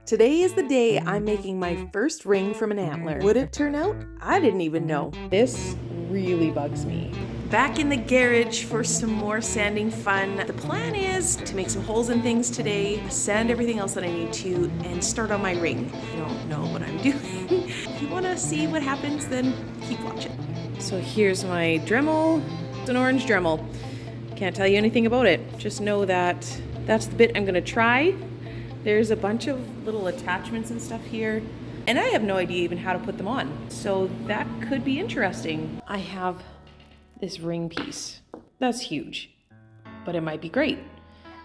Today is the day I'm making my first ring from an antler. Would it turn out? I didn't even know. This really bugs me. Back in the garage for some more sanding fun. The plan is to make some holes in things today, sand everything else that I need to, and start on my ring. I don't know what I'm doing. If you want to see what happens, then keep watching. So here's my Dremel. It's an orange Dremel. Can't tell you anything about it. Just know that that's the bit I'm gonna try. There's a bunch of little attachments and stuff here, and I have no idea even how to put them on. So that could be interesting. I have this ring piece. That's huge, but it might be great.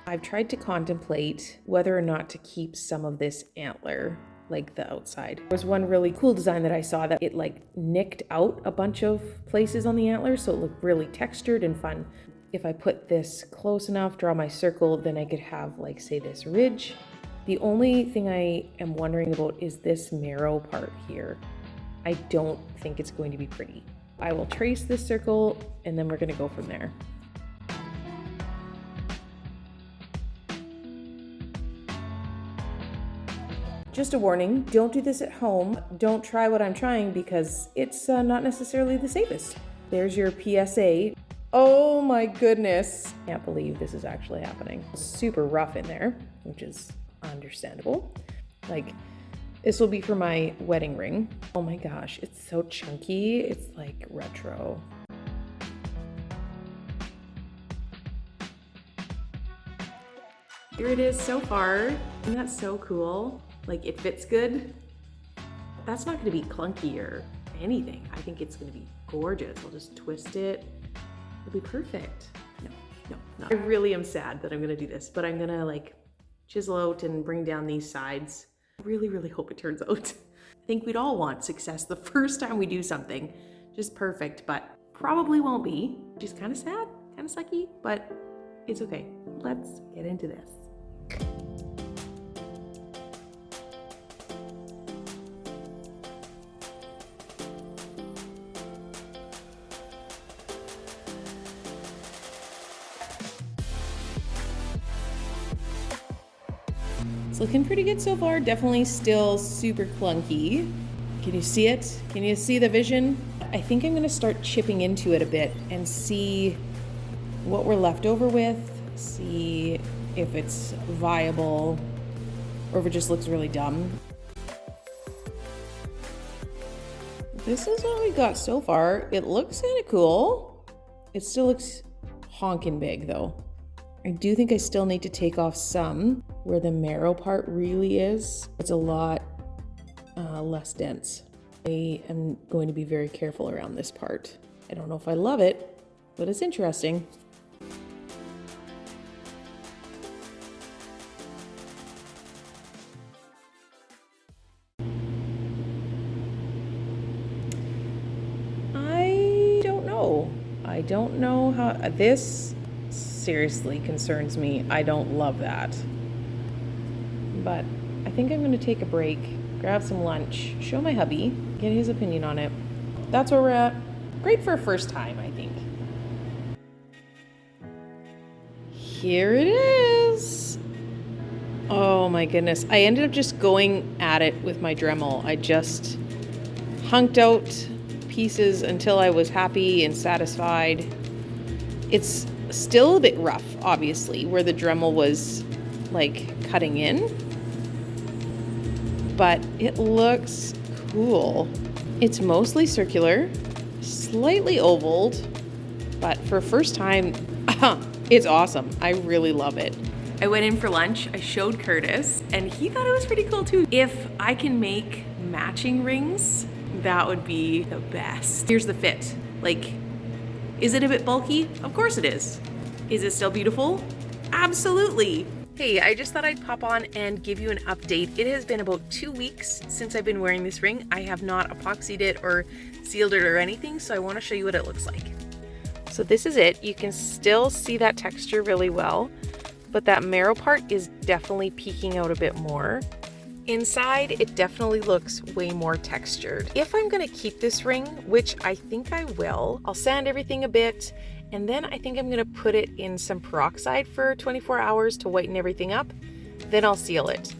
I've tried to contemplate whether or not to keep some of this antler, like the outside. There was one really cool design that I saw that it like nicked out a bunch of places on the antler, so it looked really textured and fun. If I put this close enough, draw my circle, then I could have like, say, this ridge. The only thing I am wondering about is this marrow part here. I don't think it's going to be pretty. I will trace this circle and then we're gonna go from there. Just a warning, don't do this at home. Don't try what I'm trying because it's not necessarily the safest. There's your PSA. Oh my goodness. Can't believe this is actually happening. Super rough in there, which is understandable. Like, this will be for my wedding ring. Oh my gosh, it's so chunky. It's like retro. Here it is so far. Isn't that so cool? Like, it fits good. That's not gonna be clunky or anything. I think it's gonna be gorgeous. I'll just twist it. It'll be perfect. No. I really am sad that I'm gonna do this, but I'm gonna like chisel out and bring down these sides. I really, really hope it turns out. I think we'd all want success the first time we do something. Just perfect, but probably won't be. Which is kind of sad, kind of sucky, but it's okay. Let's get into this. It's looking pretty good so far. Definitely still super clunky. Can you see it? Can you see the vision? I think I'm gonna start chipping into it a bit and see what we're left over with, see if it's viable or if it just looks really dumb. This is what we got so far. It looks kind of cool. It still looks honkin' big though. I do think I still need to take off some where the marrow part really is. It's a lot less dense. I am going to be very careful around this part. I don't know if I love it, but it's interesting. I don't know how this seriously concerns me. I don't love that. But I think I'm gonna take a break, grab some lunch, show my hubby, get his opinion on it. That's where we're at. Great for a first time, I think. Here it is. Oh my goodness. I ended up just going at it with my Dremel. I just hunked out pieces until I was happy and satisfied. It's still a bit rough, obviously, where the Dremel was like cutting in, but it looks cool. It's mostly circular, slightly ovaled, but for first time, it's awesome. I really love it. I went in for lunch, I showed Curtis, and he thought it was pretty cool too. If I can make matching rings, that would be the best. Here's the fit. Like, is it a bit bulky? Of course it is. Is it still beautiful? Absolutely. Hey, I just thought I'd pop on and give you an update. It has been about 2 weeks since I've been wearing this ring. I have not epoxied it or sealed it or anything, so I want to show you what it looks like. So this is it. You can still see that texture really well, but that marrow part is definitely peeking out a bit more. Inside, it definitely looks way more textured. If I'm gonna keep this ring, which I think I will, I'll sand everything a bit, and then I think I'm gonna put it in some peroxide for 24 hours to whiten everything up. Then I'll seal it.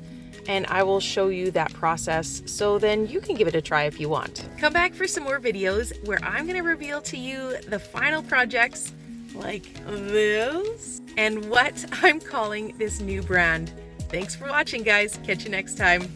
and I will show you that process so then you can give it a try if you want. Come back for some more videos where I'm going to reveal to you the final projects like this and what I'm calling this new brand. Thanks for watching, guys. Catch you next time.